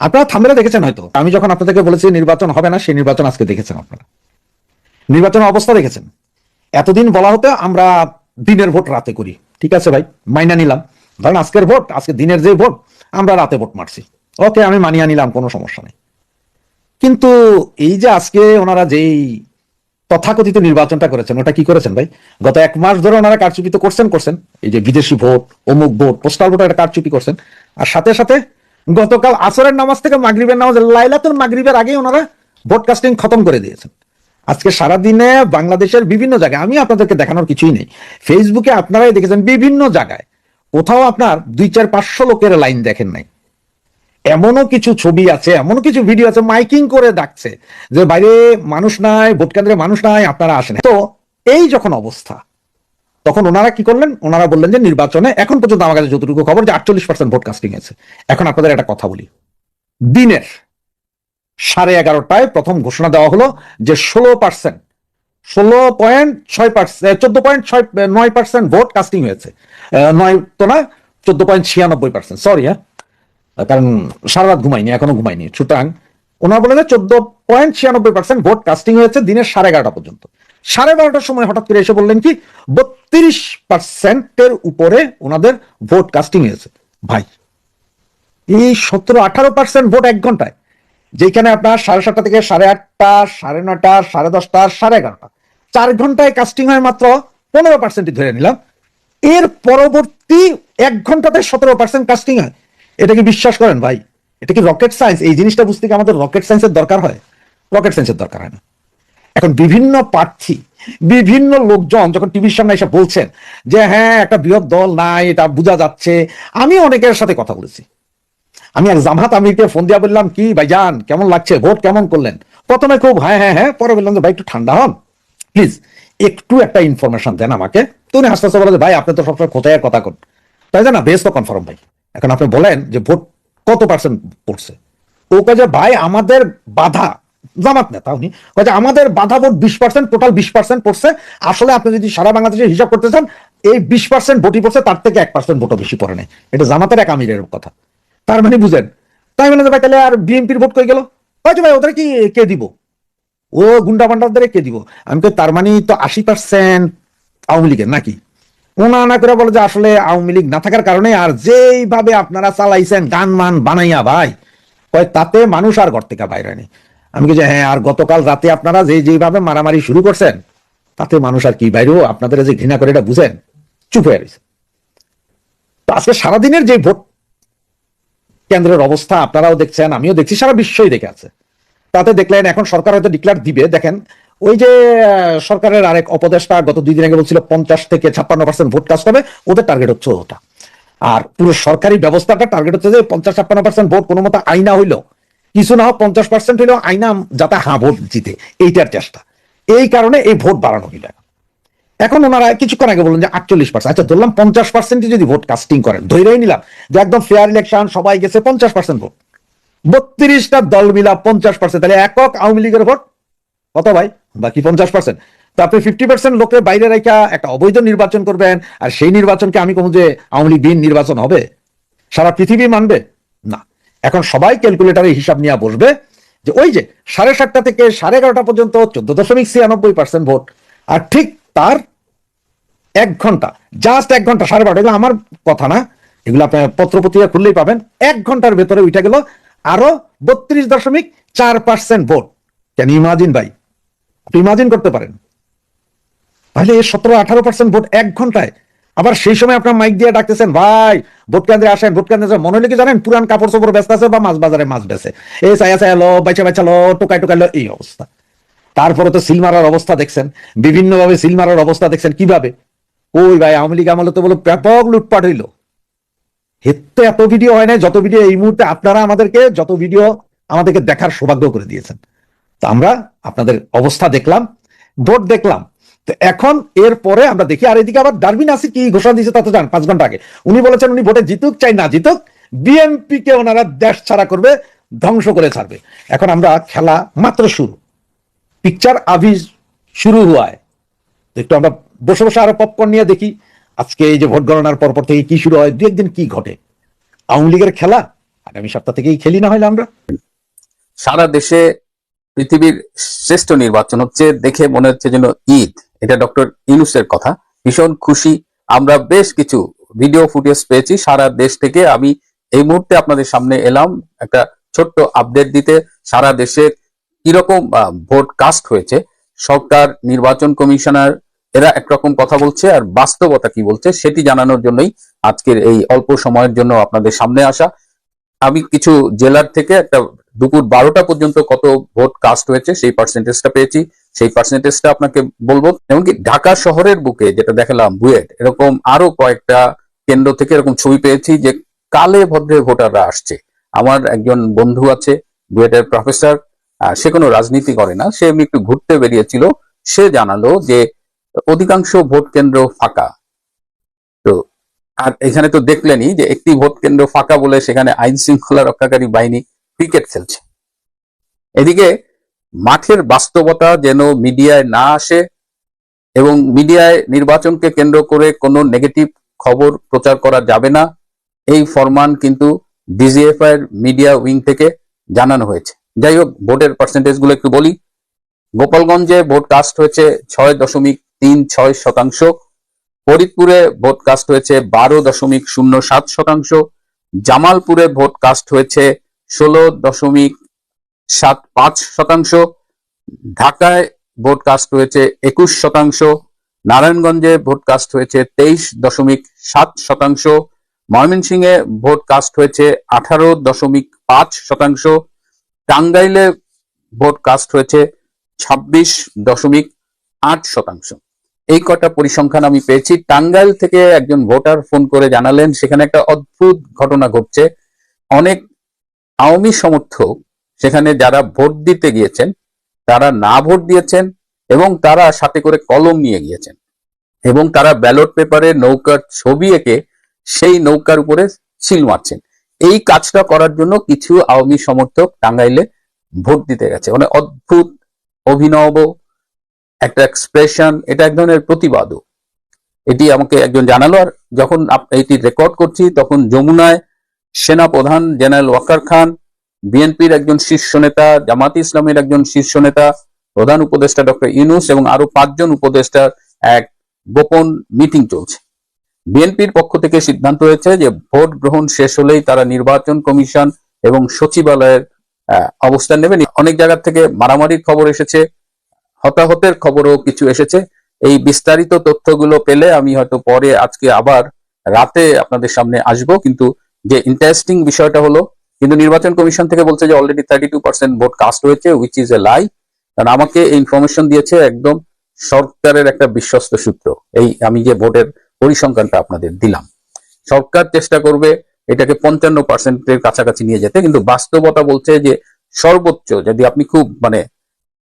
আপনারা থামলে দেখেছেন হয়তো, আমি যখন আপনাদেরকে বলেছি নির্বাচন হবে না, সেই নির্বাচন আজকে দেখেছেন আপনারা, নির্বাচনের অবস্থা দেখেছেন। এতদিন বলা হতো আমরা দিনের ভোট রাতে করি, ঠিক আছে ভাই, মাইনা নিলাম। ধরেন আজকের ভোট, আজকে দিনের যে ভোট, আমরা রাতে ভোট মারছি, ওকে, আমি মানিয়ে নিলাম, কোনো সমস্যা নেই। কিন্তু এই যে আজকে ওনারা যেই তথাকথিত নির্বাচনটা করেছেন, ওটা কি করেছেন ভাই? গত 1 মাস ধরে ওনারা কারচুপি তো করছেন, এই যে বিদেশি ভোট, অমুক ভোট, পোস্টাল ভোট, একটা কারচুপি করছেন। আর সাথে সাথে গতকাল আসরের নামাজ থেকে মাগরিবের নামাজ, লাইলাতুল মাগরিবের আগেই ওনারা ভোটকাস্টিং খতম করে দিয়েছেন। আজকে সারাদিনে বাংলাদেশের বিভিন্ন জায়গায়, আমি আপনাদেরকে দেখানোর কিছুই নেই, ফেসবুকে আপনারাই দেখেছেন বিভিন্ন জায়গায়, কোথাও আপনার 200-500 লোকের লাইন দেখেন নাই। এমনও কিছু ছবি আছে, এমনও কিছু ভিডিও আছে, মাইকিং করে ডাকছে যে বাইরে মানুষ নাই, ভোট কেন্দ্রে মানুষ নাই, আপনারা আসেন। তো এই যখন অবস্থা, তখন ওনারা কি করলেন? ওনারা বললেন যে নির্বাচনে, এখন পর্যন্ত আমার কাছে যতটুকু খবর, যে 48% ভোট কাস্টিং আছে। এখন আপনাদের একটা কথা বলি, দিনের 11:30টায় প্রথম ঘোষণা দেওয়া হলো যে 16%, 16.6%, 14.9% ভোট কাস্টিং হয়েছে। নয় তো না, 14.96%, সরি, হ্যাঁ, কারণ সারা রাত ঘুমাইনি, এখনো ঘুমাইনি, সুতরাং ওনারা বলে যে 14.96% ভোট কাস্টিং হয়েছে দিনের 11:30 পর্যন্ত। 12:30টার সময় হঠাৎ করে এসে বললেন কি 32%-এর উপরে ওনাদের ভোট কাস্টিং হয়েছে। ভাই, এই 17-18% ভোট 1 ঘন্টায়, যেখানে আপনার 7:30 থেকে 8:30, 9:30, 10:30, 11:30, 4 ঘন্টায় কাস্টিং হয় মাত্র 15%, ধরে নিলাম। এর পরবর্তী 1 ঘন্টাতে 17% কাস্টিং হয়। এটা কি বিশ্বাস করেন ভাই? এটা কি রকেট সায়েন্স? এই জিনিসটা বুঝতে কি আমাদের রকেট সায়েন্সের দরকার হয়? রকেট সায়েন্সের দরকার হয় না। এখন বিভিন্ন প্রার্থী, বিভিন্ন লোকজন যখন টিভির সামনে এসে বলছেন যে হ্যাঁ একটা বৃহৎ দল নাই, এটা বোঝা যাচ্ছে। আমি অনেকের সাথে কথা বলেছি, আমি এক জামাত আমিরকে ফোন দিয়া বললাম, কি ভাইজান কেমন লাগছে, ভোট কেমন করলেন? প্রথমে খুব হ্যাঁ হ্যাঁ হ্যাঁ, পরে বললাম যে ভাই একটু ঠান্ডা হন প্লিজ, একটু একটা ইনফরমেশন দেন আমাকে। তো উনি আস্তে আস্তে বলে যে ভাই আপনি তো সবসময় কোথায় কথা কন, তাই না, বেশ তো কনফার্ম ভাই, এখন আপনি বলেন যে ভোট কত পার্সেন্ট পড়ছে। ও কাজে ভাই আমাদের বাধা, জামাত নেতা উনি, কাজে আমাদের বাধা ভোট 20%, টোটাল 20% পড়ছে। আসলে আপনি যদি সারা বাংলাদেশে হিসাব করতে চান, এই 20% ভোটই পড়ছে, তার থেকে 1% ভোটও বেশি পড়ে নাই। এটা জামাতের এক আমিরের কথা। তার মানে বুঝেন। তাই বলে ভাই তাহলে আর বিএনপির ভোট কই গেল? হয়তো ভাই ওদের কি কে দিব, ও গুন্ডা বান্ডারদের কে দিব? আমি তো, তার মানে তো 80% আওয়ামী লীগের নাকি? ওনা না করে বলে যে আসলে আওয়ামী লীগ না থাকার কারণে, আর যেইভাবে আপনারা চালাইছেন গান মান বানাইয়া ভাই, কয় তাতে মানুষ আর ঘর থেকে বাইরে নেই। আমি কি যে হ্যাঁ, আর গতকাল রাতে আপনারা যেভাবে মারামারি শুরু করছেন, তাতে মানুষ আর কি বাইরেও, আপনাদের যে ঘৃণা করে এটা বুঝেন, চুপ হয়ে রয়েছে। তো আজকে সারাদিনের যে ভোট কেন্দ্রের অবস্থা আপনারাও দেখছেন, আমিও দেখছি, সারা বিশ্বই দেখে আছে। তাতে দেখলেন এখন সরকার হয়তো ডিক্লেয়ার দিবে, দেখেন ওই যে সরকারের আরেক উপদেষ্টা গত 2 দিন আগে বলছিল 50 থেকে 56% ভোট কাস্ট হবে, ওদের টার্গেট হচ্ছে ওটা। আর পুরো সরকারি ব্যবস্থাটা টার্গেট হচ্ছে যে 50-56% ভোট কোনো মতো আইনা হইলো, কিছু না হোক 50% হইলেও আইনা, যাতে হ্যাঁ ভোট জিতে, এইটার চেষ্টা। এই কারণে এই ভোট বাড়ানো হইল। এখন ওনারা কিছুক্ষণ আগে বললেন যে 48%, আচ্ছা ধরলাম 50% যদি ভোট কাস্টিং করেন, ধরেই নিলাম যে একদম ফেয়ার ইলেকশন, সবাই গেছে, 50% ভোট, 32টা দল মিলা 50%, তাহলে একক আওয়ামী লীগের ভোট কত ভাই? বাকি 50%। তো আপনি 50% লোকের বাইরে রেখা একটা অবৈধ নির্বাচন করবেন, আর সেই নির্বাচনকে আমি কমু যে আওয়ামী লীগ বিহীন নির্বাচন হবে? সারা পৃথিবী মানবে না। এখন সবাই ক্যালকুলেটারে হিসাব নিয়ে বসবে যে ওই যে 7:30 থেকে 11:30 পর্যন্ত 14.96% ভোট, আর ঠিক তার 1 ঘন্টা, জাস্ট 1 ঘন্টা, 12:30, এগুলো আমার কথা না, এগুলো আপনার পত্রপত্রিকা খুললেই পাবেন, 1 ঘন্টার ভেতরে উঠে গেল আরো 32.4% ভোট। ক্যান ইমাজিন ভাই? আপনি ইমাজিন করতে পারেন? তাহলে 17-18% ভোট 1 ঘন্টায়। আবার সেই সময় আপনার মাইক দিয়ে ডাকতেছেন ভাই ভোট কেন্দ্রে আসেন, ভোট কেন্দ্রে, মনে হলে কি জানেন, পুরান কাপড় চোপড় ব্যস্ত আছে বা মাছ বাজারে মাছ বেছে, এই চাইয়া চাইলো, বাইচা বাইচালো, টোকাই টোকাইলো, এই অবস্থা। তারপরে তো সিল মারার অবস্থা দেখছেন, বিভিন্ন ভাবে সিল মারার অবস্থা দেখছেন কিভাবে। ওই ভাই আওয়ামী লীগ আমলে তো বলো ব্যাপক লুটপাট হইলো, হেত্তে এত ভিডিও হয় না যত ভিডিও এই মুহূর্তে আপনারা আমাদেরকে, যত ভিডিও আমাদেরকে দেখার সৌভাগ্য করে দিয়েছেন। তো আমরা আপনাদের অবস্থা দেখলাম, ভোট দেখলাম। তো এখন এর পরে আমরা দেখি, আর এদিকে আবার ডারবিন আসি কি ঘোষণা দিয়েছে তা তো জান, 5 ঘন্টা আগে উনি বলেছেন উনি ভোটে জিতুক চাই না জিতুক, বিএনপি কে ওনারা দেশ ছাড়া করবে, ধ্বংস করে ছাড়বে। এখন আমরা খেলা মাত্র শুরু, পিকচার আভি শুরু হওয়ায় একটু আমরা বসে বসে আরো পপকর্ন নিয়ে দেখি আজকে এই যে ভোট গণনার পর থেকে কি শুরু হয়, 2 একদিন কি ঘটে। আওয়ামী লীগের খেলা আগামী সপ্তাহ থেকেই খেলি না হলে আমরা। সারা দেশে পৃথিবীর শ্রেষ্ঠ নির্বাচন হচ্ছে, দেখে মনে হচ্ছে যেন ঈদ। এটা ডক্টর ইউনূসের কথা। ভীষণ খুশি আমরা, বেশ কিছু ভিডিও ফুটেজ পেয়েছি সারা দেশ থেকে। আমি এই মুহূর্তে আপনাদের সামনে এলাম একটা ছোট্ট আপডেট দিতে, সারা দেশে কিরকম ভোট কাস্ট হয়েছে। সরকার, নির্বাচন কমিশনার এরা একরকম কথা বলছে, আর বাস্তবতা কি বলছে সেটি জানানোর জন্যই আজকের এই অল্প সময়ের জন্য আপনাদের সামনে আসা। আমি কিছু জেলার থেকে একটা দুপুর 12টা পর্যন্ত কত ভোট কাস্ট হয়েছে সেই পার্সেন্টেজটা পেয়েছি, সেই পার্সেন্টেজটা আপনাকে বলবো। এমনকি ঢাকা শহরের বুকে যেটা দেখালাম বুয়েট, এরকম আরো কয়েকটা কেন্দ্র থেকে এরকম ছবি পেয়েছি যে কালে ভদ্রে ভোটাররা আসছে। আমার একজন বন্ধু আছে বুয়েটের প্রফেসর, সে কোনো রাজনীতি করে না, সে এমনি একটু ঘুরতে বেরিয়েছিল, সে জানালো যে অধিকাংশ ভোট কেন্দ্র ফাঁকা। তো আর এখানে তো দেখলেনই যে একটি ভোট কেন্দ্র ফাঁকা বলে সেখানে আইন শৃঙ্খলা রক্ষাকারী বাহিনী ক্রিকেট খেলছে। এদিকে মাঠের বাস্তবতা যেন মিডিয়ায় না আসে, এবং মিডিয়ায় নির্বাচনকে কেন্দ্র করে কোনো নেগেটিভ খবর প্রচার করা যাবে না, এই ফরমান কিন্তু ডিজিএফআই এর মিডিয়া উইং থেকে জানানো হয়েছে। যাই হোক, ভোটের পার্সেন্টেজ গুলো একটু বলি। গোপালগঞ্জে ভোট কাস্ট হয়েছে 6.36%, ফরিদপুরে ভোট কাস্ট হয়েছে 12.07%, জামালপুরে ভোট কাস্ট হয়েছে 16.75%, ঢাকায় ভোট কাস্ট হয়েছে 21%, নারায়ণগঞ্জে ভোট কাস্ট হয়েছে 23.7%, ময়মনসিংহে ভোট কাস্ট হয়েছে 18.5%, টাঙ্গাইলে ভোট কাস্ট হয়েছে 26.8%। এই কটা পরিসংখ্যান আমি পেয়েছি। টাঙ্গাইল থেকে একজন ভোটার ফোন করে জানালেন সেখানে একটা অদ্ভুত ঘটনা ঘটছে। অনেক আওয়ামী সমর্থক সেখানে যারা ভোট দিতে গিয়েছেন তারা না ভোট দিয়েছেন, এবং তারা সাথে করে কলম নিয়ে গিয়েছেন, এবং তারা ব্যালট পেপারে নৌকার ছবি এঁকে সেই নৌকার উপরে সিল মারছেন। এই কাজটা করার জন্য কিছু আওয়ামী সমর্থক টাঙ্গাইলে ভোট দিতে গেছে। মানে অদ্ভুত, অভিনব একটা এক্সপ্রেশন, এটা এক ধরনের প্রতিবাদও। এটি আমাকে একজন জানালো। আর যখন এটি রেকর্ড করছি তখন যমুনায় সেনা প্রধান জেনারেল ওয়াকার খান, বিএনপির একজন শীর্ষ নেতা, জামাতে ইসলামের একজন শীর্ষ নেতা, প্রধান উপদেষ্টা ডক্টর ইউনূস এবং আরো 5 জন উপদেষ্টার এক গোপন মিটিং চলছে। বিএনপির পক্ষ থেকে সিদ্ধান্ত হয়েছে যে ভোট গ্রহণ শেষ হলেই তারা নির্বাচন কমিশন এবং সচিবালয়ের অবস্থান নেবেন। অনেক জায়গা থেকে মারামারির খবর এসেছে, হতাহতের খবরও কিছু এসেছে। এই বিস্তারিত তথ্যগুলো পেলে আমি হয়তো পরে আজকে আবার রাতে আপনাদের সামনে আসব। কিন্তু যে ইন্টারেস্টিং বিষয়টা হলো, কিন্তু নির্বাচন কমিশন থেকে বলছে যে অলরেডি 32% ভোট কাস্ট হয়েছে, উইচ ইজ এ লাই। কারণ আমাকে এই ইনফরমেশন দিয়েছে একদম সরকারের একটা বিশ্বস্ত সূত্র। এই আমি যে ভোটের পরিসংখ্যানটা আপনাদের দিলাম, সরকার চেষ্টা করবে এটাকে 55%-এর কাছাকাছি নিয়ে যেতে, কিন্তু বাস্তবতা বলছে যে সর্বোচ্চ যদি আপনি খুব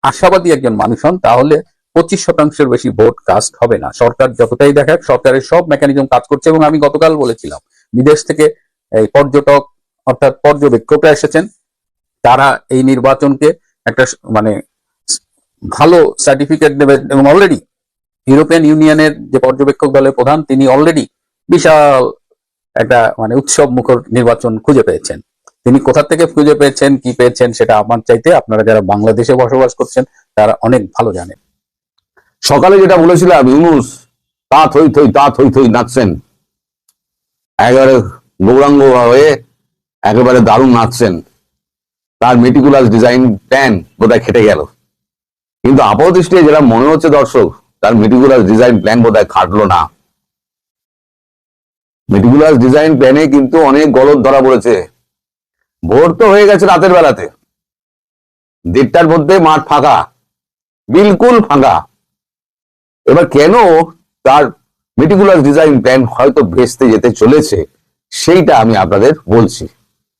আশাবাদী একজন মানুষ হন তাহলে 25%-এর বেশি ভোট কাস্ট হবে না। সরকার যতটাই দেখাক, সরকারের সব মেকানিজম কাজ করছে। এবং আমি গতকাল বলেছিলাম বিদেশ থেকে এই পর্যটক অর্থাৎ পর্যবেক্ষকরা এসেছেন, তারা এই নির্বাচনকে একটা ভালো সার্টিফিকেট দেবে। এবং অলরেডি ইউরোপিয়ান ইউনিয়নের যে পর্যবেক্ষক দলের প্রধান, তিনি অলরেডি বিশাল একটা উৎসব মুখর নির্বাচন খুঁজে পেয়েছেন। তিনি কোথা থেকে খুঁজে পেয়েছেন, কি পেয়েছেন, সেটা আমার চাইতে আপনারা যারা বাংলাদেশে বসবাস করছেন তারা অনেক ভালো জানেন। সকালে যেটা বলেছিলাম, ইউনূস তা থই থই তা থই থই নাচছেন, একেবারে গৌরাঙ্গ হয়ে একেবারে দারুণ নাচছেন। তার মেটিকুলাস ডিজাইন প্ল্যান বোধহয় খেটে গেল, কিন্তু আপাতদৃষ্টি যেটা মনে হচ্ছে দর্শক, তার মেটিকুলাস ডিজাইন প্ল্যান বোধহয় খাটলো না। মেটিকুলাস ডিজাইন প্ল্যানে কিন্তু অনেক গলদ ধরা পড়েছে। ভোট তো হয়ে গেছে রাতের বেলাতে, 1:30টার মধ্যে মাঠ ফাঁকা, বিলকুল ফাঁকা। এবার কেন তার মেটিকুলাস ডিজাইন প্ল্যান হয়তো ভেস্তে যেতে চলেছে সেইটা আমি আপনাদের বলছি।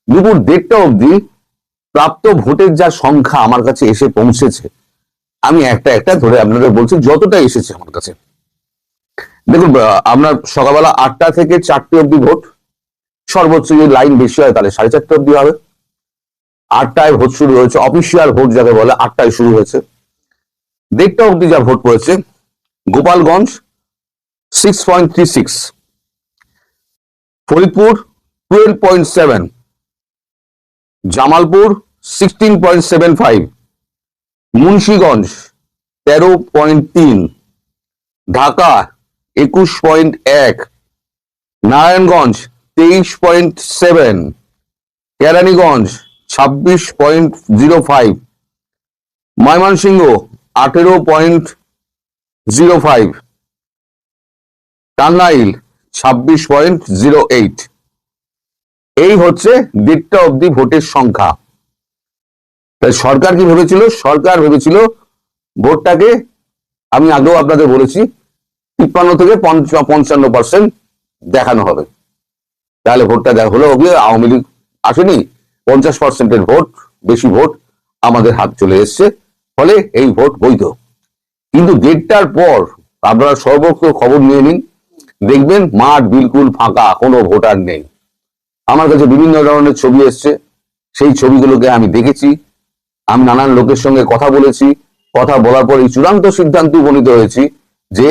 দুপুর 1:30টা অবধি প্রাপ্ত ভোটের যা সংখ্যা আমার কাছে এসে পৌঁছেছে, আমি একটা একটা ধরে আপনাদের বলছি যতটা এসেছে আমার কাছে। দেখুন, আপনার সকালবেলা 8টা থেকে 4টে অবধি ভোট, সর্বোচ্চ যদি লাইন বেশি হয় তাহলে 4:30 অবধি হবে। 8টায় ভোট শুরু হয়েছে, অফিসিয়াল ভোট যাকে বলে 8টায় শুরু হয়েছে। 1:30টা অবধি যা ভোট পড়েছে, গোপালগঞ্জ 6.36, ফরিদপুর 12.7, জামালপুর 16.75, মুন্সিগঞ্জ 13.3, ঢাকা 21.1, নারায়ণগঞ্জ 23.7, কেরানীগঞ্জ 26.05, ময়মনসিংহ 18.05, টাঙ্গাইল 26.08। এই হচ্ছে 1.5টা অব্দি ভোটের সংখ্যা। তাই সরকার কি ভেবেছিল? সরকার ভেবেছিল ভোটটাকে, আমি আগেও আপনাদের বলেছি, 53 থেকে 55% দেখানো হবে। তাহলে ভোটটা হলো গিয়ে আওয়ামী লীগ আসেনি, 50%-এর ভোট, বেশি ভোট আমাদের হাত চলে এসছে, ফলে এই ভোট বৈধ। কিন্তু 1.5টার পর আপনারা সর্বত্র খবর নিয়ে নিন, দেখবেন মাঠ বিলকুল ফাঁকা, কোনো ভোটার নেই। আমার কাছে বিভিন্ন ধরনের ছবি এসছে, সেই ছবিগুলোকে আমি দেখেছি, আমি নানান লোকের সঙ্গে কথা বলেছি, কথা বলার পর এই চূড়ান্ত সিদ্ধান্ত উপনীত হয়েছি যে